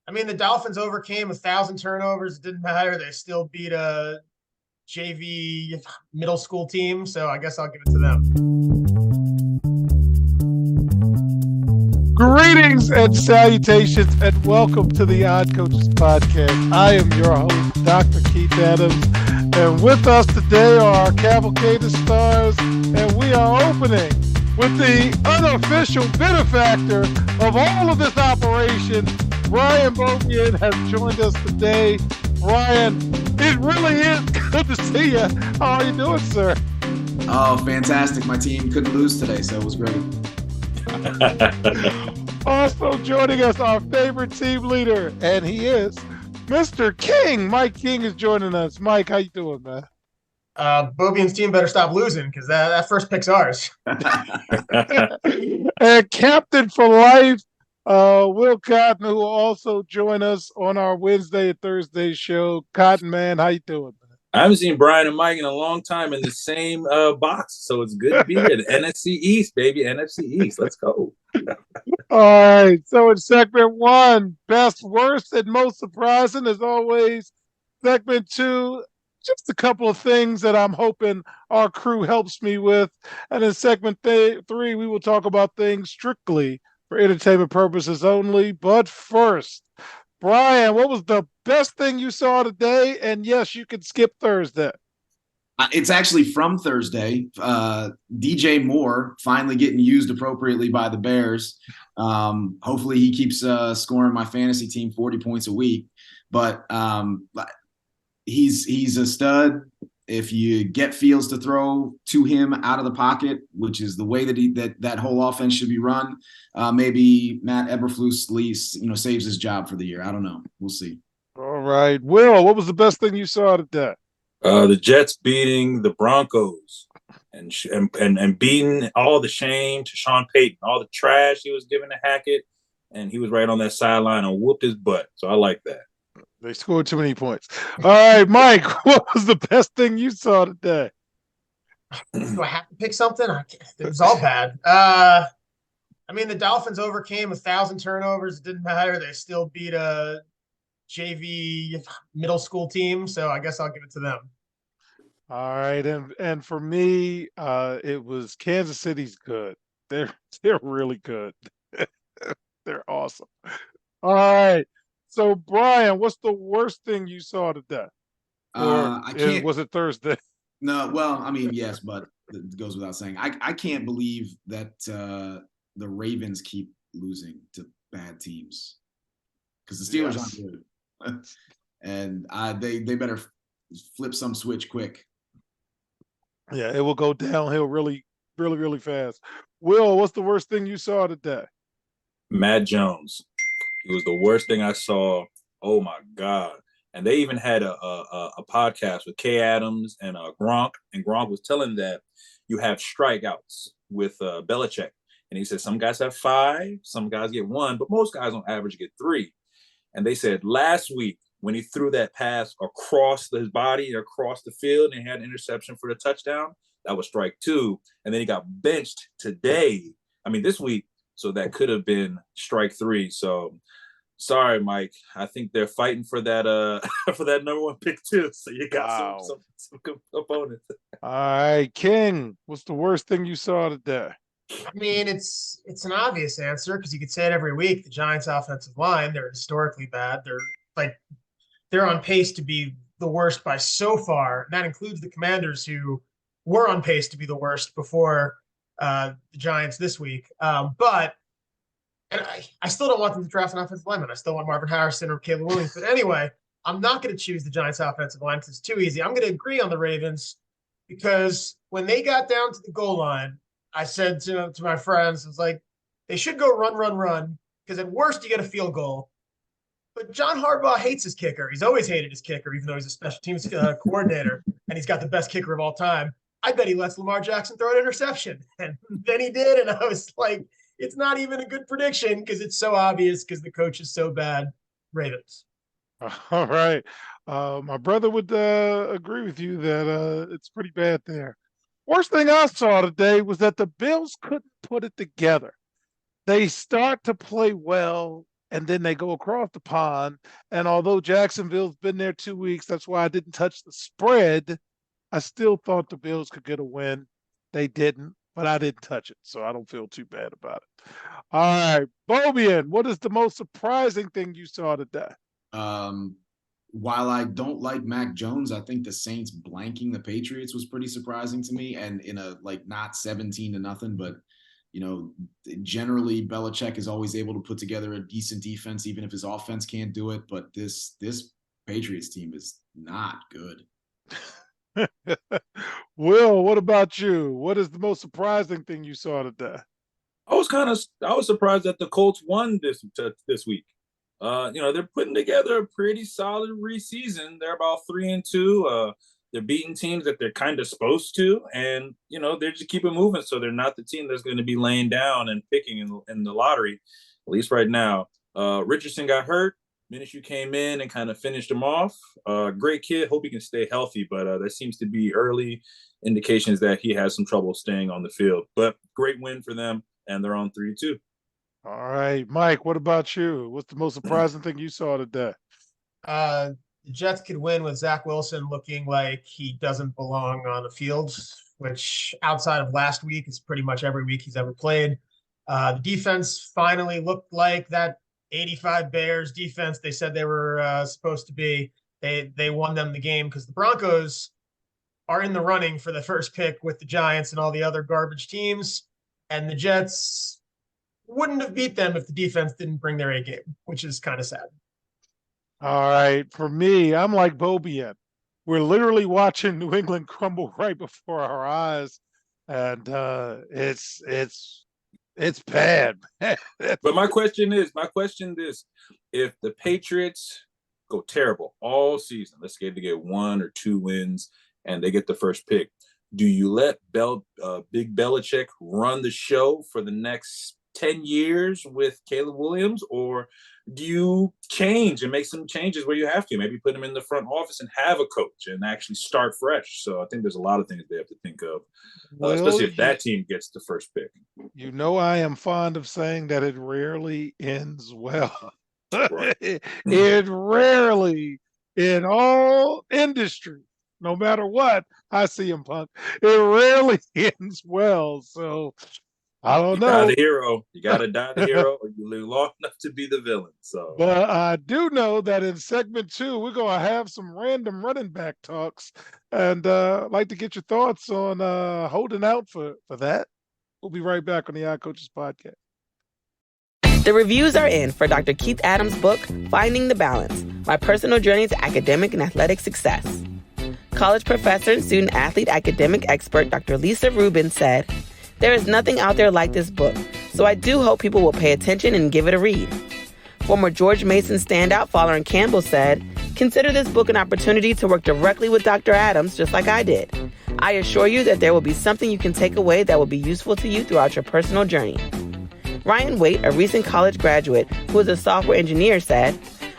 I mean, the Dolphins overcame 1,000 turnovers. It didn't matter. They still beat a JV middle school team. So I guess I'll give it to them. Greetings and salutations, and welcome to the Odd Coaches Podcast. I am your host, Dr. Keith Adams, and with us today are our cavalcade of stars, and we are opening with the unofficial benefactor of all of this operation. Ryan Beaubien has joined us today. Ryan, it really is good to see you. How are you doing, sir? Oh, fantastic. My team couldn't lose today, so it was great. Also joining us, our favorite team leader, and he is Mr. King. Mike King is joining us. Mike, how you doing, man? Beaubien's team better stop losing because that first pick's ours. And captain for life, Will Cotton, who will also join us on our Wednesday and Thursday show. Cotton, man, how you doing, man? I haven't seen Brian and Mike in a long time in the same box, so it's good to be here. The NFC East, baby, NFC East. Let's go. All right, so in segment one, best, worst, and most surprising, as always. Segment two, just a couple of things that I'm hoping our crew helps me with. And in segment three, we will talk about things strictly for entertainment purposes only. But first, Brian, what was the best thing you saw today? And yes, you can skip Thursday. It's actually from Thursday. DJ Moore finally getting used appropriately by the Bears. Hopefully he keeps scoring my fantasy team 40 points a week. But he's a stud. If you get Fields to throw to him out of the pocket, which is the way that that whole offense should be run, maybe Matt Eberflus saves his job for the year. I don't know. We'll see. All right. Will, what was the best thing you saw today? The Jets beating the Broncos and beating all the shame to Sean Payton, all the trash he was giving to Hackett, and he was right on that sideline and whooped his butt. So I like that. They scored too many points. All right, Mike, what was the best thing you saw today? Do I have to pick something? It was all bad. I mean, the Dolphins overcame 1,000 turnovers. It didn't matter. They still beat a JV middle school team. So I guess I'll give it to them. All right, and for me, it was Kansas City's good. They're really good. They're awesome. All right. So, Brian, what's the worst thing you saw today? I can't. Was it Thursday? No, well, I mean, yes, but it goes without saying. I can't believe that the Ravens keep losing to bad teams because the Steelers aren't good, and they better flip some switch quick. Yeah, it will go downhill really, really, really fast. Will, what's the worst thing you saw today? Matt Jones. It was the worst thing I saw. Oh my God. And they even had a podcast with Kay Adams and Gronk. And Gronk was telling that you have strikeouts with Belichick. And he said some guys have 5, some guys get 1, but most guys on average get 3. And they said last week when he threw that pass across his body, across the field, and he had an interception for the touchdown, that was strike 2. And then he got benched this week. So that could have been strike 3. So sorry, Mike. I think they're fighting for that for that number 1 pick too. So you got some good opponents. All right, King, what's the worst thing you saw today? I mean, it's an obvious answer because you could say it every week. The Giants' offensive line, they're historically bad. They're on pace to be the worst by so far. And that includes the Commanders, who were on pace to be the worst before the Giants this week. But I still don't want them to draft an offensive lineman. I still want Marvin Harrison or Caleb Williams. But anyway, I'm not going to choose the Giants offensive line because it's too easy. I'm going to agree on the Ravens because when they got down to the goal line, I said to my friends, I was like, they should go run, because at worst you get a field goal. But John Harbaugh hates his kicker. He's always hated his kicker, even though he's a special teams coordinator, and he's got the best kicker of all time. I bet he lets Lamar Jackson throw an interception. And then he did, and I was like, it's not even a good prediction because it's so obvious because the coach is so bad. Ravens. All right. My brother would agree with you that it's pretty bad there. Worst thing I saw today was that the Bills couldn't put it together. They start to play well, and then they go across the pond. And although Jacksonville's been there 2 weeks, that's why I didn't touch the spread. I still thought the Bills could get a win. They didn't, but I didn't touch it, so I don't feel too bad about it. All right, Bobian, what is the most surprising thing you saw today? While I don't like Mac Jones, I think the Saints blanking the Patriots was pretty surprising to me, and in a not 17-0, but generally Belichick is always able to put together a decent defense, even if his offense can't do it. But this Patriots team is not good. Will, what about you? What is the most surprising thing you saw today? I was surprised that the Colts won this week. They're putting together a pretty solid season. They're about 3-2. They're beating teams that they're kind of supposed to, and they're just keeping moving. So they're not the team that's going to be laying down and picking in the lottery, at least right now. Richardson got hurt. Minshew came in and kind of finished him off. Great kid. Hope he can stay healthy, but there seems to be early indications that he has some trouble staying on the field. But great win for them, and they're on 3-2. All right, Mike, what about you? What's the most surprising thing you saw today? The Jets could win with Zach Wilson looking like he doesn't belong on the field, which outside of last week is pretty much every week he's ever played. The defense finally looked like that 85 Bears defense they said they were supposed to be. They won them the game because the Broncos are in the running for the first pick with the Giants and all the other garbage teams, and the Jets wouldn't have beat them if the defense didn't bring their A game, which is kind of sad. All right. For me, I'm like Bobian. We're literally watching New England crumble right before our eyes. And it's bad. But my question is, if the Patriots go terrible all season, let's get to get 1 or 2 wins and they get the first pick, do you let Big Belichick run the show for the next 10 years with Caleb Williams, or do you change and make some changes where you have to? Maybe put him in the front office and have a coach and actually start fresh. So I think there's a lot of things they have to think of, especially if that team gets the first pick. I am fond of saying that it rarely ends well. Right. It rarely, in all industries, no matter what, I see him, Punk, it rarely ends well. So I don't know. You got to die the hero, or you live long enough to be the villain. So, but I do know that in segment 2, we're going to have some random running back talks, and I'd like to get your thoughts on holding out for that. We'll be right back on the Odd Coaches podcast. The reviews are in for Dr. Keith Adams' book, Finding the Balance, My Personal Journey to Academic and Athletic Success. College professor and student athlete academic expert Dr. Lisa Rubin said, "There is nothing out there like this book, so I do hope people will pay attention and give it a read." Former George Mason standout Folarin Campbell said, "Consider this book an opportunity to work directly with Dr. Adams, just like I did. I assure you that there will be something you can take away that will be useful to you throughout your personal journey." Ryan Waite, a recent college graduate who is a software engineer, said,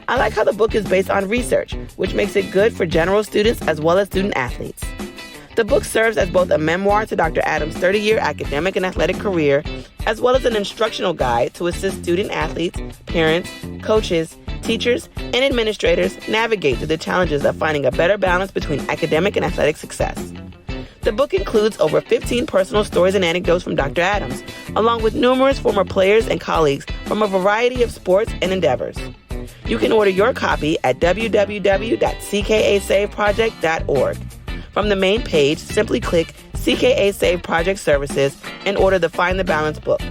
"I like how the book is based on research, which makes it good for general students as well as student athletes." The book serves as both a memoir to Dr. Adams' 30-year academic and athletic career, as well as an instructional guide to assist student athletes, parents, coaches, teachers, and administrators navigate through the challenges of finding a better balance between academic and athletic success. The book includes over 15 personal stories and anecdotes from Dr. Adams, along with numerous former players and colleagues from a variety of sports and endeavors. You can order your copy at www.ckasaveproject.org. From the main page, simply click CKA Save Project Services and order the Find the Balance book.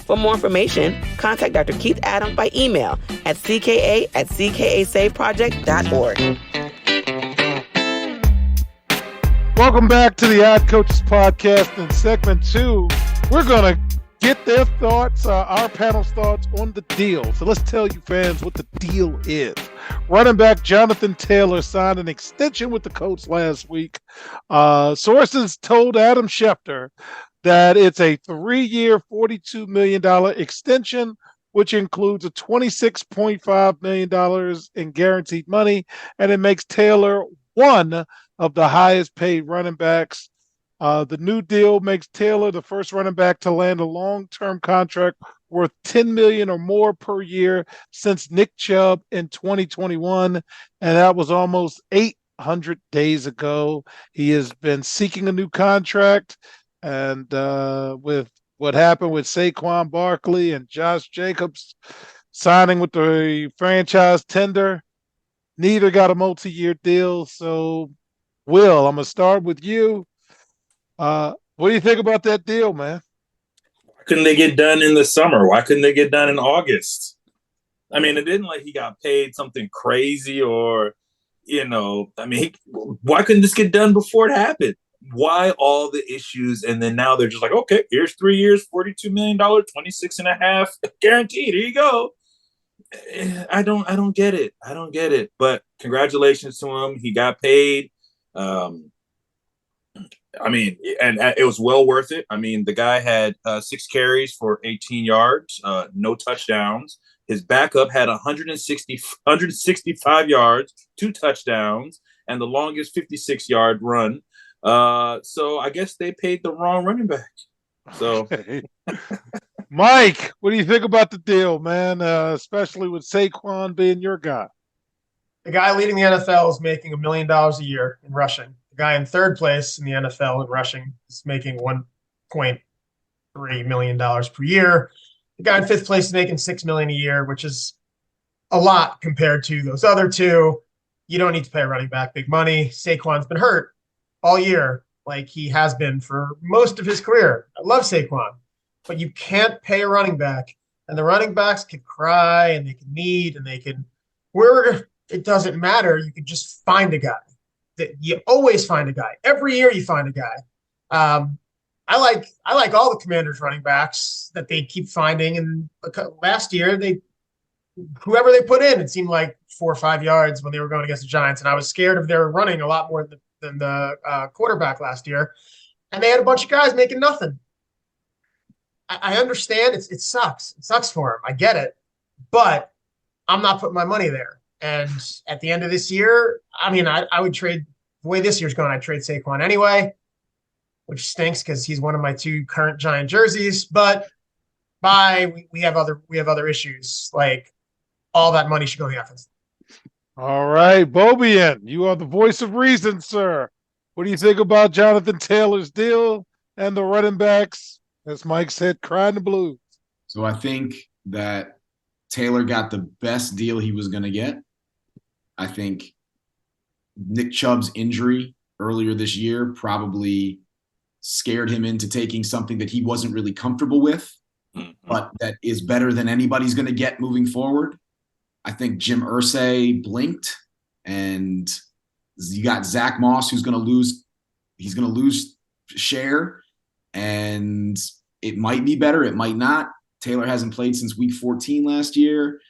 For more information, contact Dr. Keith Adams by email at cka@ckasaveproject.org. Welcome back to the Odd Coaches podcast. In segment 2, we're going to get their thoughts, our panel's thoughts on the deal. So let's tell you fans what the deal is. Running back Jonathan Taylor signed an extension with the Colts last week. Sources told Adam Schefter that it's a 3-year, $42 million extension, which includes a $26.5 million in guaranteed money, and it makes Taylor one of the highest paid running backs. The new deal makes Taylor the first running back to land a long-term contract worth $10 million or more per year since Nick Chubb in 2021, and that was almost 800 days ago. He has been seeking a new contract, and with what happened with Saquon Barkley and Josh Jacobs signing with the franchise tender, neither got a multi-year deal. So, Will, I'm gonna start with you. What do you think about that deal, man? Why couldn't they get done in the summer? Why couldn't they get done in August? I mean, it didn't like he got paid something crazy or, why couldn't this get done before it happened? Why all the issues? And then now they're just like, okay, here's 3 years, $42 million, 26 and a half guaranteed. Here you go. I don't get it. I don't get it. But congratulations to him. He got paid. And it was well worth it. I mean, the guy had 6 carries for 18 yards, no touchdowns. His backup had 165 yards, 2 touchdowns, and the longest 56-yard run. So I guess they paid the wrong running back. So, okay. Mike, what do you think about the deal, man? Especially with Saquon being your guy. The guy leading the NFL is making $1 million a year in rushing. The guy in third place in the NFL in rushing is making $1.3 million per year. The guy in fifth place is making $6 million a year, which is a lot compared to those other two. You don't need to pay a running back big money. Saquon's been hurt all year, like he has been for most of his career. I love Saquon, but you can't pay a running back. And the running backs can cry and they can need and they can where it doesn't matter. You can just find a guy. That you always find a guy. Every year you find a guy. I like all the Commanders running backs that they keep finding. And last year whoever they put in, it seemed like 4 or 5 yards when they were going against the Giants. And I was scared of their running a lot more than the quarterback last year. And they had a bunch of guys making nothing. I understand it sucks. It sucks for him. I get it. But I'm not putting my money there. And at the end of this year, I mean, I would trade the way this year's going. I'd trade Saquon anyway, which stinks because he's one of my 2 current Giant jerseys. But we have other issues. Like all that money should go to the offense. All right, Bobian, you are the voice of reason, sir. What do you think about Jonathan Taylor's deal and the running backs, as Mike said, crying the blues? So I think that Taylor got the best deal he was going to get. I think Nick Chubb's injury earlier this year probably scared him into taking something that he wasn't really comfortable with, but that is better than anybody's going to get moving forward. I think Jim Irsay blinked, and you got Zach Moss who's going to lose. He's going to lose share, and it might be better. It might not. Taylor hasn't played since week 14 last year.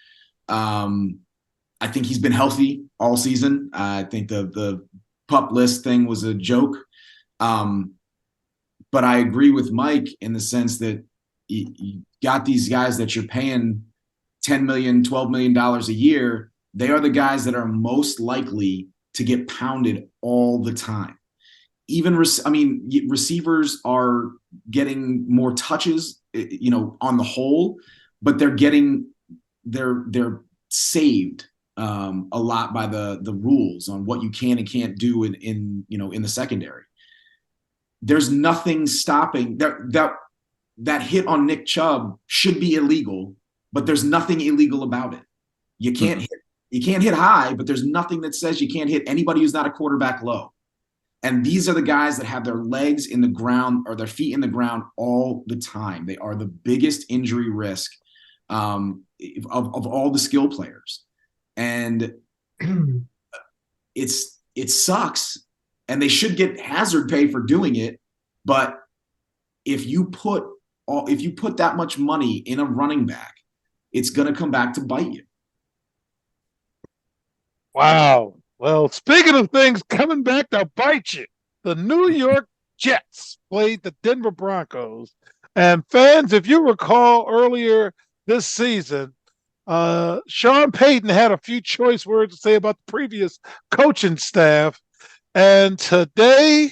I think he's been healthy all season. I think the pup list thing was a joke. But I agree with Mike in the sense that you got these guys that you're paying $10 million, $12 million a year. They are the guys that are most likely to get pounded all the time. Receivers are getting more touches, on the whole, but they're saved a lot by the rules on what you can and can't do in the secondary. There's nothing stopping that hit on Nick Chubb should be illegal, but there's nothing illegal about it. You can't hit high, but there's nothing that says you can't hit anybody who's not a quarterback low. And these are the guys that have their legs in the ground or their feet in the ground all the time. They are the biggest injury risk of all the skill players. And it sucks. And they should get hazard pay for doing it. But if you put that much money in a running back, it's going to come back to bite you. Wow. Well, speaking of things coming back to bite you, the New York Jets played the Denver Broncos. And fans, if you recall earlier this season, Sean Payton had a few choice words to say about the previous coaching staff. And today,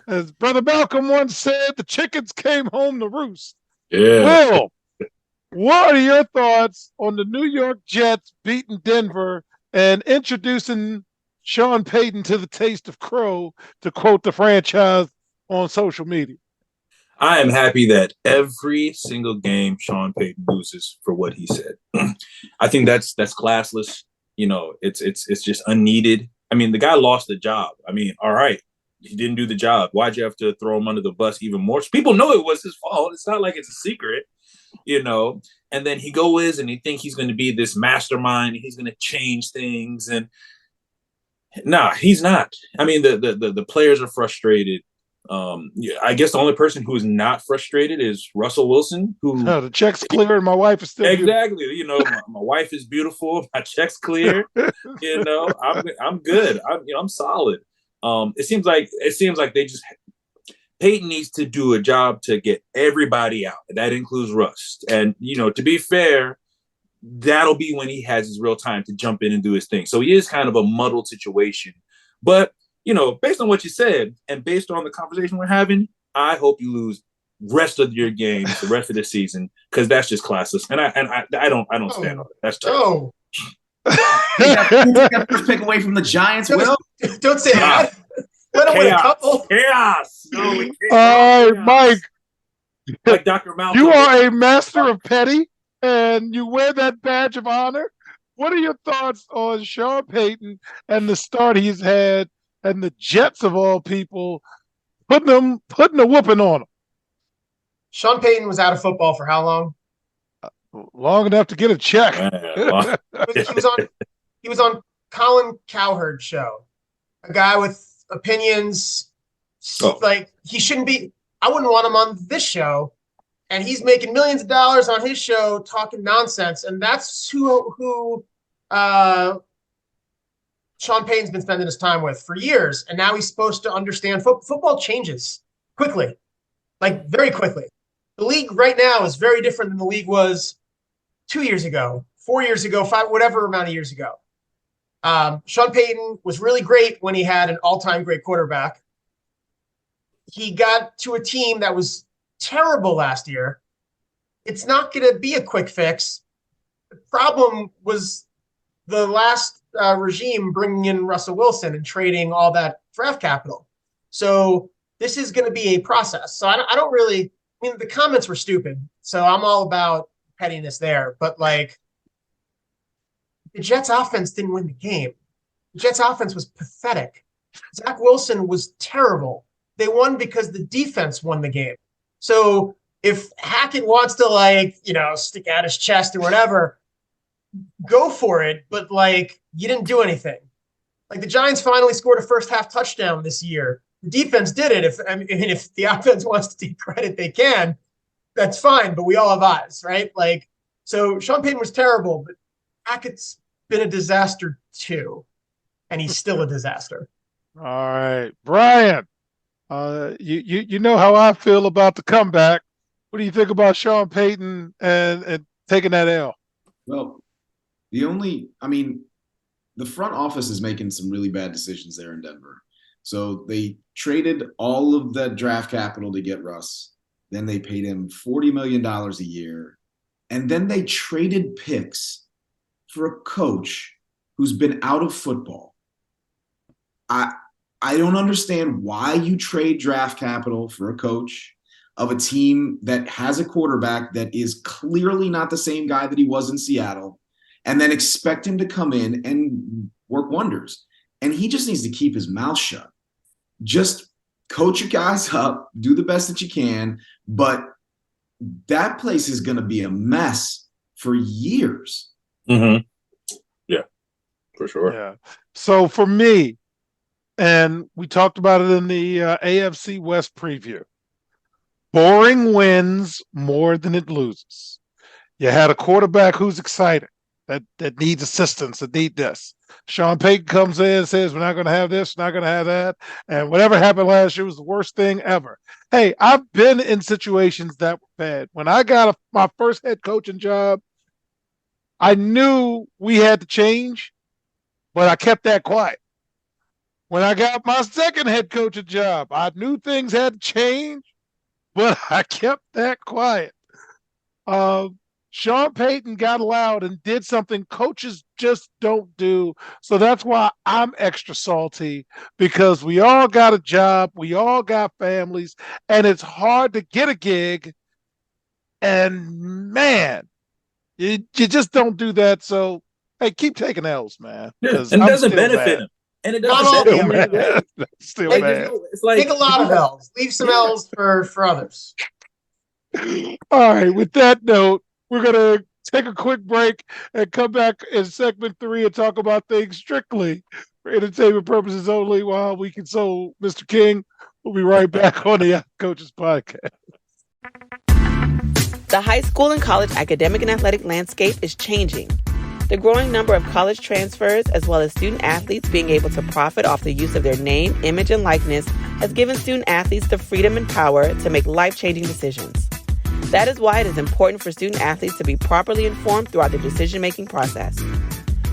as Brother Malcolm once said, the chickens came home to roost. Yeah. Will, What are your thoughts on the New York Jets beating Denver and introducing Sean Payton to the taste of crow, to quote the franchise on social media? I am happy that every single game Sean Payton loses for what he said. I think that's classless. It's just unneeded. I mean, the guy lost the job. I mean, all right, he didn't do the job. Why'd you have to throw him under the bus even more? People know it was his fault. It's not like it's a secret, And then he goes and he think he's going to be this mastermind. He's going to change things, and nah, he's not. I mean, the players are frustrated. I guess the only person who is not frustrated is Russell Wilson, who the check's clear and my wife is still exactly. My wife is beautiful. My check's clear. I'm good. I'm solid. It seems like they just Peyton needs to do a job to get everybody out. That includes Russ. And to be fair, that'll be when he has his real time to jump in and do his thing. So he is kind of a muddled situation, but. Based on what you said and based on the conversation we're having, I hope you lose rest of your games, the rest of the season, because that's just classless. And I don't stand on it. That's terrible. That first pick away from the Giants. Don't say that. Let him win a couple. Chaos. No, All right, Mike. Like Dr. Malcolm. You are a master of petty, and you wear that badge of honor. What are your thoughts on Sean Payton and the start he's had? And the Jets, of all people, putting a whooping on them. Sean Payton was out of football for how long? Long enough to get a check. He was on Colin Cowherd's show. A guy with opinions. Like, he shouldn't be. I wouldn't want him on this show. And he's making millions of dollars on his show talking nonsense. And that's who Sean Payton's been spending his time with for years, and now he's supposed to understand football changes quickly, like very quickly. The league right now is very different than the league was 2 years ago, 4 years ago, whatever amount of years ago. Sean Payton was really great when he had an all-time great quarterback. He got to a team that was terrible last year. It's not going to be a quick fix. The problem was the last regime bringing in Russell Wilson and trading all that draft capital. So this is going to be a process. So I don't really, the comments were stupid. So I'm all about pettiness there. But like, the Jets offense didn't win the game. The Jets offense was pathetic. Zach Wilson was terrible. They won because the defense won the game. So if Hackett wants to stick out his chest or whatever, go for it. But you didn't do anything. Like, the Giants finally scored a first half touchdown this year. The defense did it. If the offense wants to take credit, they can. That's fine, but we all have eyes, right? So Sean Payton was terrible, but Hackett's been a disaster too, and he's still a disaster. All right, Brian. You know how I feel about the comeback. What do you think about Sean Payton and taking that L? Well, the front office is making some really bad decisions there in Denver. So they traded all of that draft capital to get Russ. Then they paid him $40 million a year. And then they traded picks for a coach who's been out of football. I don't understand why you trade draft capital for a coach of a team that has a quarterback that is clearly not the same guy that he was in Seattle, and then expect him to come in and work wonders. And he just needs to keep his mouth shut. Just coach your guys up, do the best that you can, but that place is going to be a mess for years. Mm-hmm. Yeah, for sure. Yeah. So for me, and we talked about it in the AFC West preview, boring wins more than it loses. You had a quarterback who's exciting, that needs assistance, that need this. Sean Payton comes in and says, we're not going to have this, we're not going to have that. And whatever happened last year was the worst thing ever. Hey, I've been in situations that were bad. When I got my first head coaching job, I knew we had to change, but I kept that quiet. When I got my second head coaching job, I knew things had to change, but I kept that quiet. Sean Payton got loud and did something coaches just don't do. So that's why I'm extra salty, because we all got a job, we all got families, and it's hard to get a gig. And man, you just don't do that. So hey, keep taking L's, man. Yeah, 'Cause and it I'm doesn't still benefit mad. him. And it Not doesn't all benefit Still him in any way. mad. Still Like, mad. it's like Take a lot of L's. Leave some L's for others. All right. With that note, we're gonna take a quick break and come back in segment 3 and talk about things strictly for entertainment purposes only while we console Mr. King. We'll be right back on the Coaches Podcast. The high school and college academic and athletic landscape is changing. The growing number of college transfers, as well as student athletes being able to profit off the use of their name, image, and likeness, has given student athletes the freedom and power to make life-changing decisions. That is why it is important for student athletes to be properly informed throughout the decision-making process.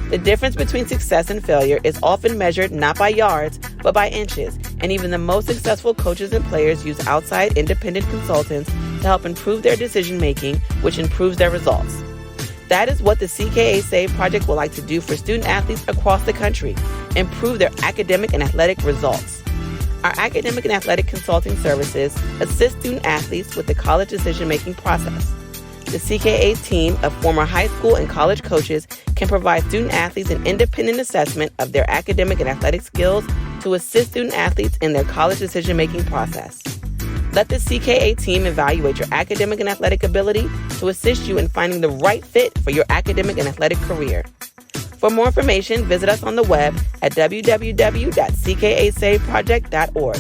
The difference between success and failure is often measured not by yards, but by inches, and even the most successful coaches and players use outside independent consultants to help improve their decision-making, which improves their results. That is what the CKA Save Project would like to do for student athletes across the country, improve their academic and athletic results. Our academic and athletic consulting services assist student athletes with the college decision-making process. The CKA team of former high school and college coaches can provide student athletes an independent assessment of their academic and athletic skills to assist student athletes in their college decision-making process. Let the CKA team evaluate your academic and athletic ability to assist you in finding the right fit for your academic and athletic career. For more information, visit us on the web at www.ckasaveproject.org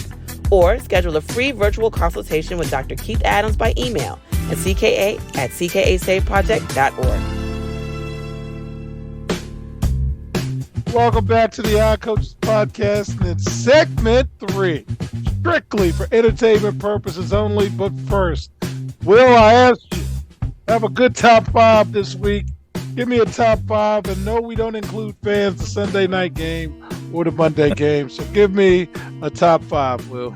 or schedule a free virtual consultation with Dr. Keith Adams by email at cka@ckasaveproject.org. Welcome back to the Coaches Podcast, and it's segment 3, strictly for entertainment purposes only. But first, Will, I asked you, have a good top 5 this week. Give me a top 5, and no, we don't include fans, the Sunday night game or the Monday game. So give me a top 5, Will.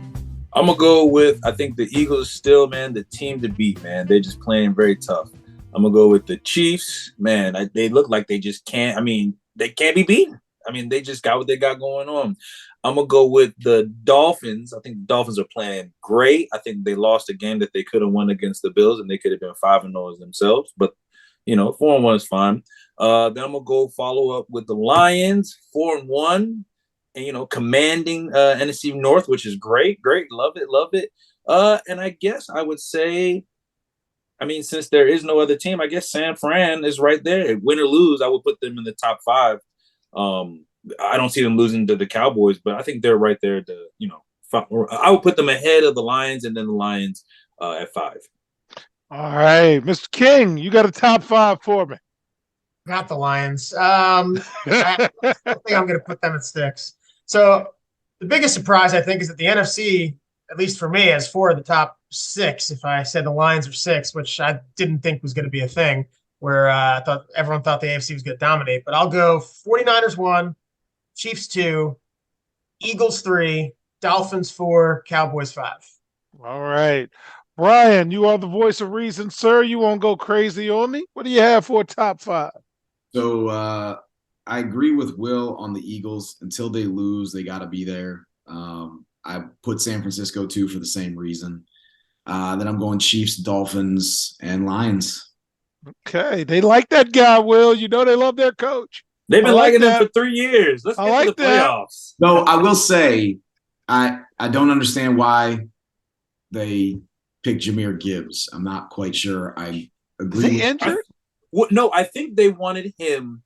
I'm gonna go with, I think the Eagles still, man, the team to beat, man. They're just playing very tough. I'm gonna go with the Chiefs, man. They look like they just can't. I mean, they can't be beaten. I mean, they just got what they got going on. I'm gonna go with the Dolphins. I think the Dolphins are playing great. I think they lost a game that they could have won against the Bills, and they could have been 5-0 themselves. But 4-1 is fine. Then I'm gonna go follow up with the Lions, 4-1. And commanding NFC North, which is great, love it. And I guess I would say, I mean, since there is no other team, I guess San Fran is right there. Win or lose, I would put them in the top 5. I don't see them losing to the Cowboys, but I think they're right there. I would put them ahead of the Lions, and then the Lions at 5. All right, Mr. King, you got a top 5 for me. Got the Lions. I think I'm going to put them at 6. So the biggest surprise, I think, is that the NFC, at least for me, has 4 of the top 6. If I said the Lions are 6, which I didn't think was going to be a thing, where I thought everyone thought the AFC was going to dominate. But I'll go 49ers 1, Chiefs 2, Eagles 3, Dolphins 4, Cowboys 5. All right. Brian, you are the voice of reason, sir. You won't go crazy on me. What do you have for a top 5? So I agree with Will on the Eagles. Until they lose, they got to be there. I put San Francisco 2 for the same reason. Then I'm going Chiefs, Dolphins, and Lions. Okay. They like that guy, Will. You know they love their coach. They've been like liking them that. for 3 years. Let's I get like to the that. playoffs. No, I will say I don't understand why they picked Jahmyr Gibbs. I'm not quite sure. I Is agree. he injured? No, I think they wanted him.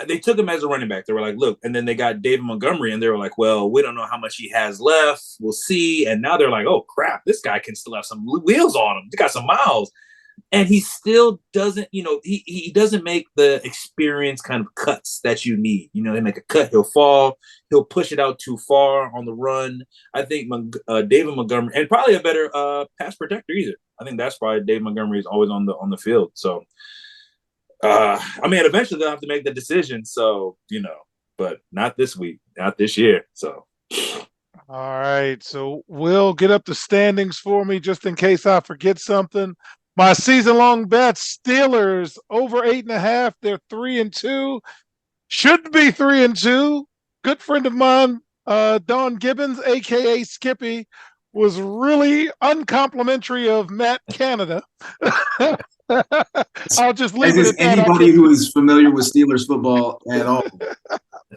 They took him as a running back. They were like, look, and then they got David Montgomery, and they were like, well, we don't know how much he has left. We'll see. And now they're like, oh, crap, this guy can still have some wheels on him. He got some miles. And he still doesn't, he doesn't make the experience kind of cuts that you need. They make a cut, he'll fall, he'll push it out too far on the run. I think David Montgomery, and probably a better pass protector either. I think that's why David Montgomery is always on the field. So, eventually they'll have to make the decision. So, but not this week, not this year. So. All right. So Will, get up the standings for me just in case I forget something. My season-long bets: Steelers over 8.5. They're 3-2. Should be 3-2. Good friend of mine, Don Gibbons, aka Skippy, was really uncomplimentary of Matt Canada. I'll just leave As it is at that. anybody who is familiar with Steelers football at all.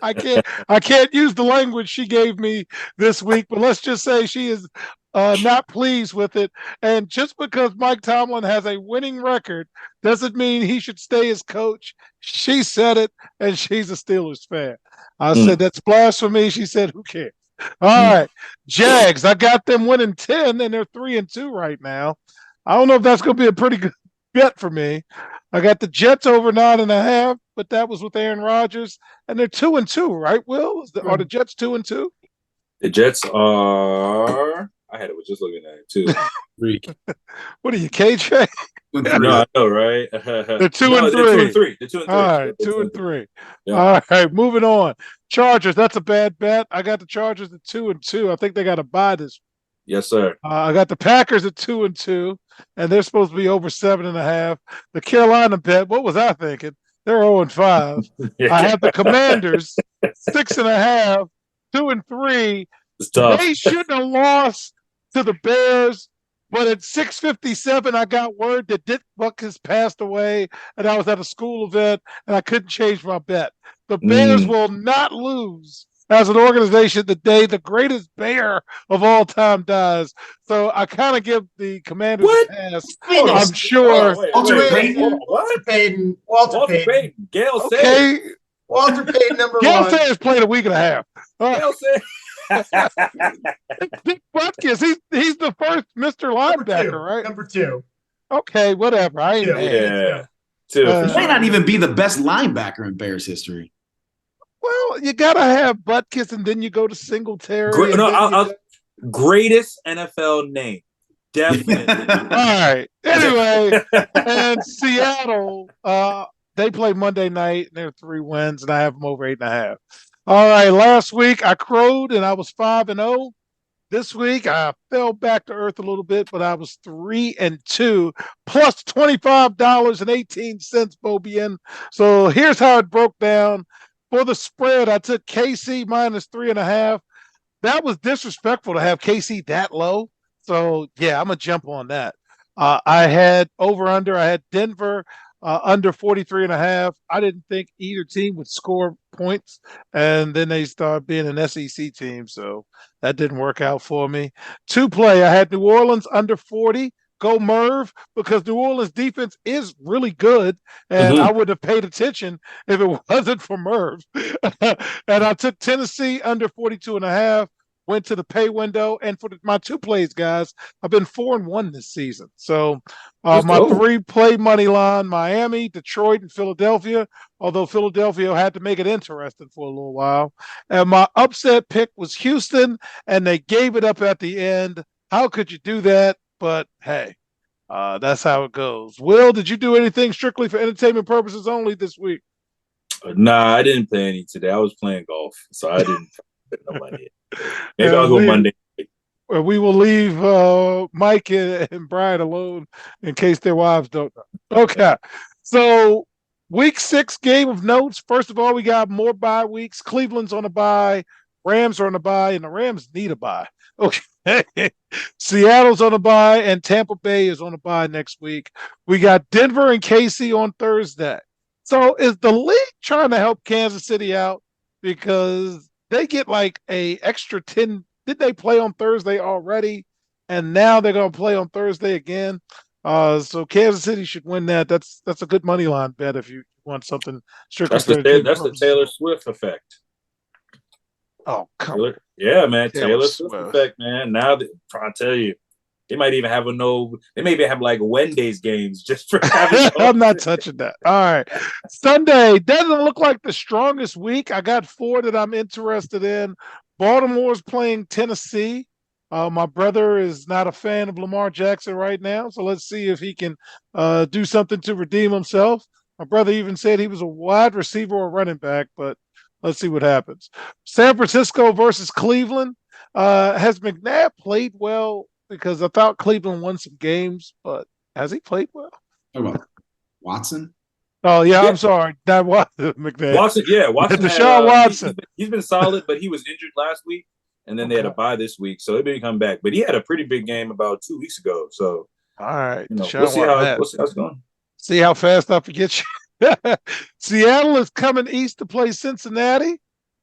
I can't use the language she gave me this week, but let's just say she is not pleased with it. And just because Mike Tomlin has a winning record doesn't mean he should stay as coach. She said it, and she's a Steelers fan. I said, that's blasphemy. She said, who cares? All right. Jags, I got them winning 10, and they're 3-2 right now. I don't know if that's going to be a pretty good bet for me. I got the Jets over 9.5, but that was with Aaron Rodgers, and they're 2-2, right? Will, are the Jets 2-2? The Jets are. I had it. Was just looking at it too. 3. What are you, KJ? No, I know, right? They're 2-3. They're 2-3. They're 2-3. All right, 2-3. Yeah. All right, moving on. Chargers. That's a bad bet. I got the Chargers at 2-2. I think they got to buy this. Yes, sir. I got the Packers at 2-2, and they're supposed to be over 7.5. The Carolina bet. What was I thinking? They're 0-5. I have the Commanders 6.5, 2-3. It's tough. They shouldn't have lost to the Bears, but at 6:57, I got word that Dick Butkus passed away, and I was at a school event, and I couldn't change my bet. The Bears will not lose as an organization the day the greatest bear of all time dies. So I kind of give the Commanders a pass. I'm sure. Walter Payton? Walter Payton. Walter Payton. Gail said. Okay. Walter Payton, number Gail one. Sayers played a week and a half. Gail said. Dick Butkus, he's the first Mr. Linebacker, right? Number 2. Okay, whatever. I ain't Yeah. Two. He may not even be the best linebacker in Bears history. Well, you gotta have Butkus, and then you go to Singletary. Greatest NFL name, definitely. All right. Anyway, and Seattle, they play Monday night, and they're 3 wins, and I have them over 8.5. All right. Last week I crowed, and I was 5-0. This week I fell back to earth a little bit, but I was 3-2 plus $25.18, Bobien. So here's how it broke down. For the spread, I took KC minus 3.5. That was disrespectful to have KC that low. So, yeah, I'm going to jump on that. I had over-under. I had Denver under 43.5. I didn't think either team would score points, and then they started being an SEC team, so that didn't work out for me. 2-play, I had New Orleans under 40. Go Merv, because New Orleans defense is really good, and I would have paid attention if it wasn't for Merv. And I took Tennessee under 42.5, went to the pay window, and for my 2 plays, guys, I've been 4-1 this season. So my 3-play money line: Miami, Detroit, and Philadelphia. Although Philadelphia had to make it interesting for a little while, and my upset pick was Houston, and they gave it up at the end. How could you do that? But hey, that's how it goes. Will, did you do anything strictly for entertainment purposes only this week? Nah, I didn't play any today. I was playing golf, so I didn't put no money in. Maybe I'll go Monday. We will leave Mike and Brian alone in case their wives don't know. Okay, so week 6 game of notes. First of all, we got more bye weeks. Cleveland's on a bye. Rams are on a bye, and the Rams need a bye. Okay. Seattle's on a bye, and Tampa Bay is on a bye next week. We got Denver and KC on Thursday. So is the league trying to help Kansas City out? Because they get like a extra 10. Did they play on Thursday already? And now they're going to play on Thursday again. So Kansas City should win that. That's a good money line bet if you want something strictly. That's the Taylor Swift effect. Oh, come on. Yeah, man. Taylor Swift effect, man. Now, I tell you, they might even have they maybe have like Wednesday's games just for having. I'm not touching that. All right. Sunday doesn't look like the strongest week. I got 4 that I'm interested in. Baltimore's playing Tennessee. My brother is not a fan of Lamar Jackson right now, so let's see if he can do something to redeem himself. My brother even said he was a wide receiver or running back, but let's see what happens. San Francisco versus Cleveland. Has McNabb played well? Because I thought Cleveland won some games, but Has he played well? How about Watson? Oh, yeah, Yeah. I'm sorry. That was McNabb. Watson. Deshaun Watson. He's been solid, but he was injured last week, and then they had a bye this week, so he may come back. But he had a pretty big game about 2 weeks ago. So, All right. we'll see how it's going. See how fast I forget you. Seattle is coming east to play Cincinnati,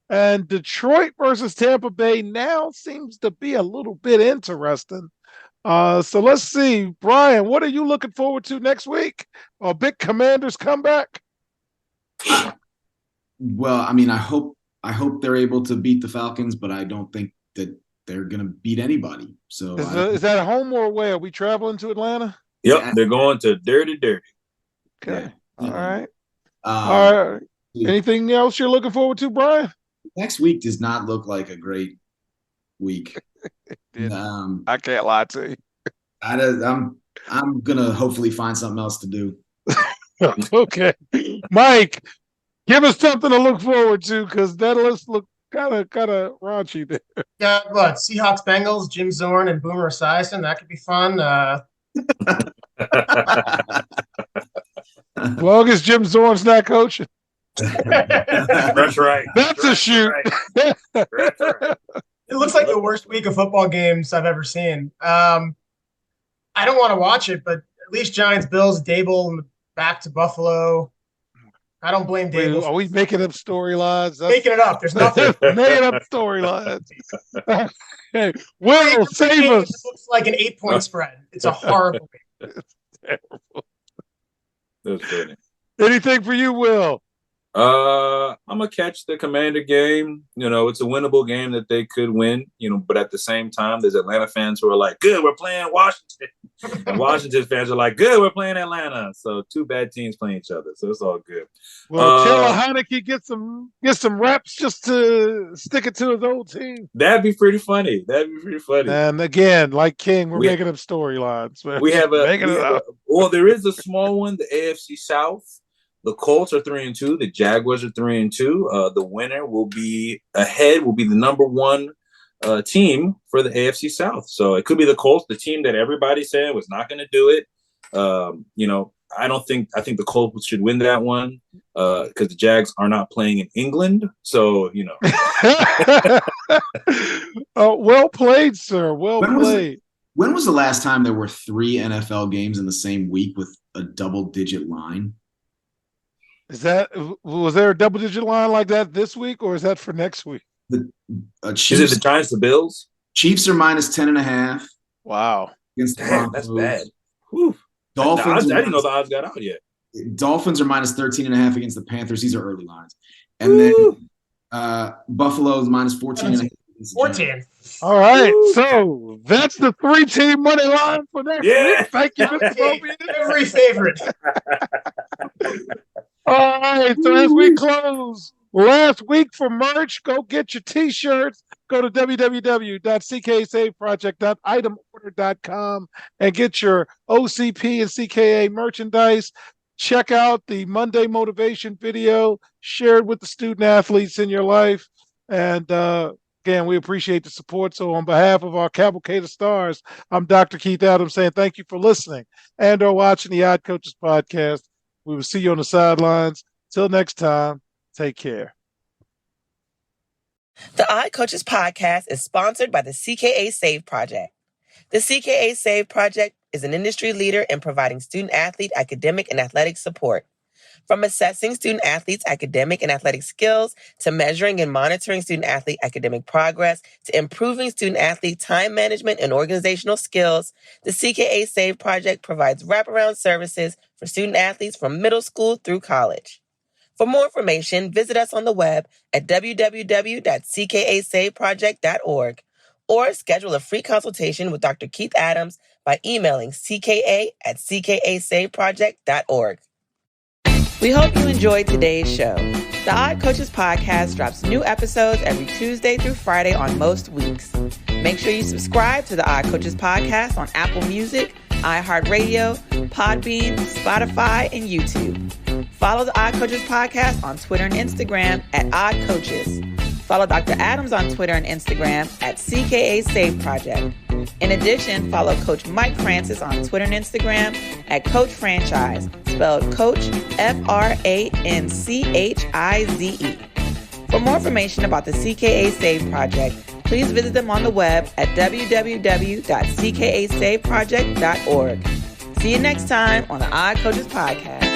and Detroit versus Tampa Bay now seems to be a little bit interesting. So let's see, Brian, what are you looking forward to next week? A big Commanders comeback? Well, I mean, I hope they're able to beat the Falcons, but I don't think that they're going to beat anybody. So Is that a home or away? Are we traveling to Atlanta? Yep, Yeah. they're going to dirty. Okay. Yeah. All right. Um, All right. Anything else you're looking forward to, Brian? Next week does not look like a great week. I can't lie to you. I'm gonna hopefully find something else to do. Okay, Mike, give us something to look forward to because that list look kind of raunchy there. Yeah, what? Seahawks, Bengals, Jim Zorn and Boomer Esiason. That could be fun. As long as Jim Zorn's not coaching, That's right. that's a shoot. Right. That's right. It looks like the worst week of football games I've ever seen. I don't want to watch it, but at least Giants, Bills, Dable back to Buffalo. I don't blame Dable. Are we making up storylines? Making it up. There's nothing. Making up storylines. Hey, Will, save us. It looks like an 8-point spread. It's a horrible game. That's funny. Anything for you, Will? I'm gonna catch the Commander game. It's a winnable game that they could win. But at the same time, there's Atlanta fans who are like, "Good, we're playing Washington," and Washington fans are like, "Good, we're playing Atlanta." So two bad teams playing each other. So it's all good. Well, Taylor Heineke get some reps just to stick it to his old team. That'd be pretty funny. And again, like King, we're making up storylines. We have well, there is a small one, the AFC South. The Colts are 3-2. The Jaguars are 3-2. The winner will be the number one team for the AFC South. So it could be the Colts, the team that everybody said was not going to do it. I think the Colts should win that one because the Jags are not playing in England. So, Well played, sir. Well played. When was the last time there were 3 NFL games in the same week with a double-digit line? Was there a double-digit line like that this week, or is that for next week? The Is it the Giants, the Bills? Chiefs are -10.5. Wow, against the Damn, Broncos. that's bad. Whew. Dolphins. I didn't know the odds got out yet. Dolphins are -13.5 against the Panthers. These are early lines, and then Buffalo's -14.5. 14. All right, so that's the 3-team money line for next week. Thank you, Mr. Mobius. Every favorite. All right, so as we close, last week for merch, go get your T-shirts. Go to www.cksaveproject.itemorder.com and get your OCP and CKA merchandise. Check out the Monday Motivation video shared with the student athletes in your life. And again, we appreciate the support. So on behalf of our Cavalcade of Stars, I'm Dr. Keith Adams saying thank you for listening and or watching the Odd Coaches podcast. We will see you on the sidelines. Till next time, take care. The Odd Coaches podcast is sponsored by the CKA Save Project. The CKA Save Project is an industry leader in providing student-athlete academic and athletic support. From assessing student-athletes' academic and athletic skills, to measuring and monitoring student-athlete academic progress, to improving student-athlete time management and organizational skills, the CKA Save Project provides wraparound services for student-athletes from middle school through college. For more information, visit us on the web at www.cksaveproject.org or schedule a free consultation with Dr. Keith Adams by emailing cka@cksaveproject.org. We hope you enjoyed today's show. The Odd Coaches podcast drops new episodes every Tuesday through Friday on most weeks. Make sure you subscribe to the Odd Coaches podcast on Apple Music, iHeartRadio, Podbean, Spotify, and YouTube. Follow the Odd Coaches podcast on Twitter and Instagram @OddCoaches. Follow Dr. Adams on Twitter and Instagram @CKA Save Project. In addition, follow Coach Mike Francis on Twitter and Instagram at Coach Franchise, spelled Coach Franchize. For more information about the CKA Save Project, please visit them on the web at www.ckasaveproject.org. See you next time on the Odd Coaches Podcast.